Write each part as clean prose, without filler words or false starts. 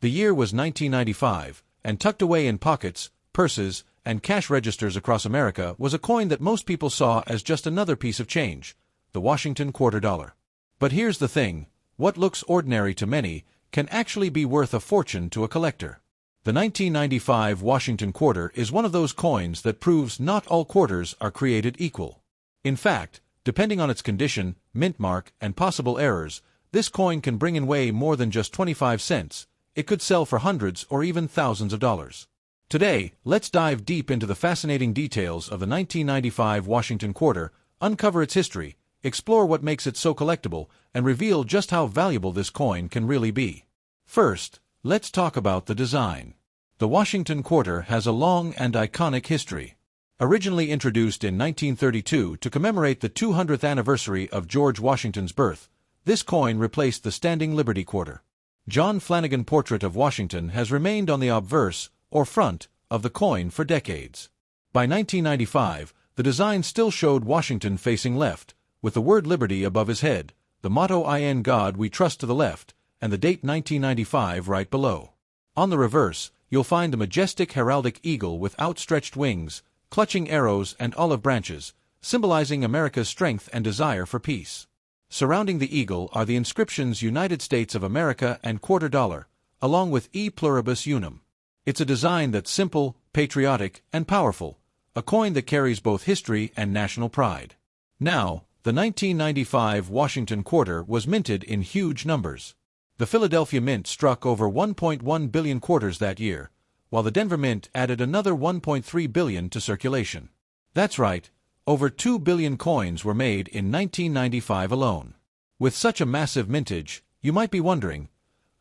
The year was 1995, and tucked away in pockets, purses, and cash registers across America was a coin that most people saw as just another piece of change, the Washington quarter dollar. But here's the thing, what looks ordinary to many can actually be worth a fortune to a collector. The 1995 Washington quarter is one of those coins that proves not all quarters are created equal. In fact, depending on its condition, mint mark, and possible errors, this coin can bring in way more than just 25 cents. It could sell for hundreds or even thousands of dollars. Today, let's dive deep into the fascinating details of the 1995 Washington quarter, uncover its history, explore what makes it so collectible, and reveal just how valuable this coin can really be. First, let's talk about the design. The Washington quarter has a long and iconic history. Originally introduced in 1932 to commemorate the 200th anniversary of George Washington's birth, this coin replaced the standing Liberty quarter. John Flanagan's portrait of Washington has remained on the obverse, or front, of the coin for decades. By 1995, the design still showed Washington facing left, with the word Liberty above his head, the motto "In God We Trust" to the left, and the date 1995 right below. On the reverse, you'll find the majestic heraldic eagle with outstretched wings, clutching arrows and olive branches, symbolizing America's strength and desire for peace. Surrounding the eagle are the inscriptions United States of America and quarter dollar, along with E pluribus unum. It's a design that's simple, patriotic, and powerful, a coin that carries both history and national pride. Now, the 1995 Washington quarter was minted in huge numbers. The Philadelphia Mint struck over 1.1 billion quarters that year, while the Denver Mint added another 1.3 billion to circulation. That's right, over 2 billion coins were made in 1995 alone. With such a massive mintage, you might be wondering,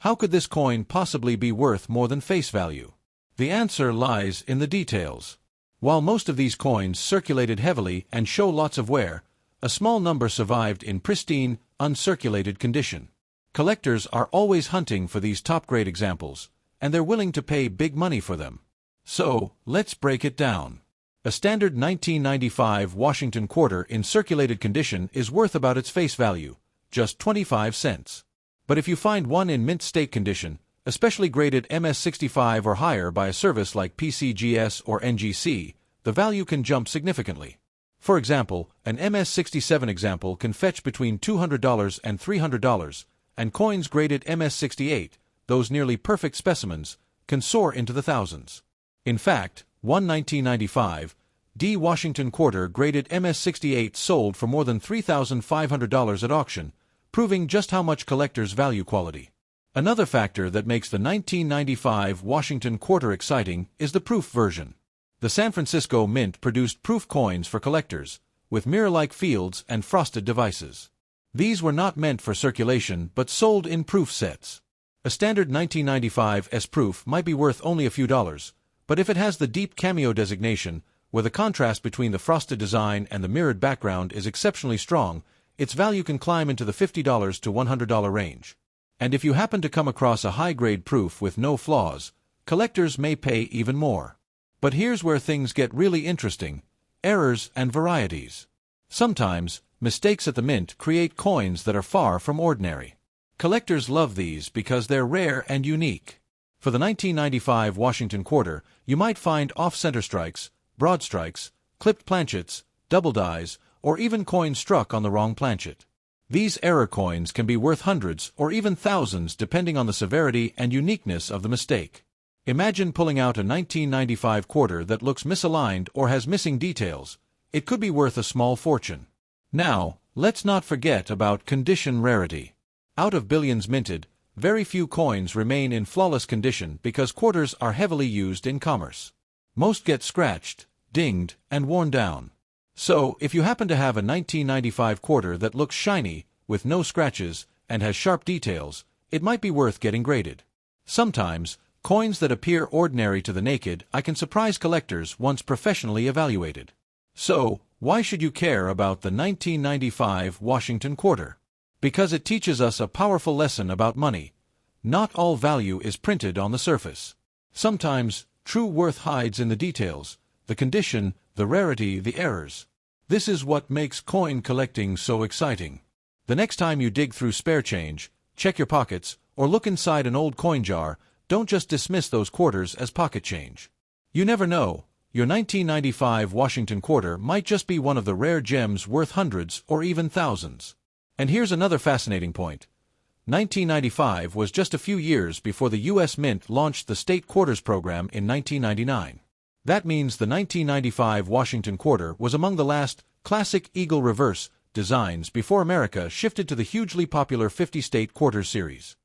how could this coin possibly be worth more than face value? The answer lies in the details. While most of these coins circulated heavily and show lots of wear, a small number survived in pristine, uncirculated condition. Collectors are always hunting for these top-grade examples, and they're willing to pay big money for them. So, let's break it down. A standard 1995 Washington quarter in circulated condition is worth about its face value, just 25 cents. But if you find one in mint state condition, especially graded MS65 or higher by a service like PCGS or NGC, the value can jump significantly. For example, an MS67 example can fetch between $200 and $300, and coins graded MS68, those nearly perfect specimens, can soar into the thousands. In fact, one 1995 D Washington quarter graded MS68 sold for more than $3,500 at auction, proving just how much collectors value quality. Another factor that makes the 1995 Washington quarter exciting is the proof version. The San Francisco Mint produced proof coins for collectors, with mirror-like fields and frosted devices. These were not meant for circulation but sold in proof sets. A standard 1995 S-proof might be worth only a few dollars, but if it has the deep cameo designation, where the contrast between the frosted design and the mirrored background is exceptionally strong, its value can climb into the $50 to $100 range. And if you happen to come across a high-grade proof with no flaws, collectors may pay even more. But here's where things get really interesting: errors and varieties. Sometimes, mistakes at the mint create coins that are far from ordinary. Collectors love these because they're rare and unique. For the 1995 Washington quarter, you might find off-center strikes, broad strikes, clipped planchets, double dies, or even coins struck on the wrong planchet. These error coins can be worth hundreds or even thousands depending on the severity and uniqueness of the mistake. Imagine pulling out a 1995 quarter that looks misaligned or has missing details. It could be worth a small fortune. Now, let's not forget about condition rarity. Out of billions minted, very few coins remain in flawless condition because quarters are heavily used in commerce. Most get scratched, dinged, and worn down. So, if you happen to have a 1995 quarter that looks shiny, with no scratches, and has sharp details, it might be worth getting graded. Sometimes, coins that appear ordinary to the naked eye can surprise collectors once professionally evaluated. So, why should you care about the 1995 Washington quarter? Because it teaches us a powerful lesson about money. Not all value is printed on the surface. Sometimes, true worth hides in the details, the condition, the rarity, the errors. This is what makes coin collecting so exciting. The next time you dig through spare change, check your pockets, or look inside an old coin jar, don't just dismiss those quarters as pocket change. You never know, your 1995 Washington quarter might just be one of the rare gems worth hundreds or even thousands. And here's another fascinating point. 1995 was just a few years before the U.S. Mint launched the State Quarters program in 1999. That means the 1995 Washington quarter was among the last classic eagle reverse designs before America shifted to the hugely popular 50-state quarters series.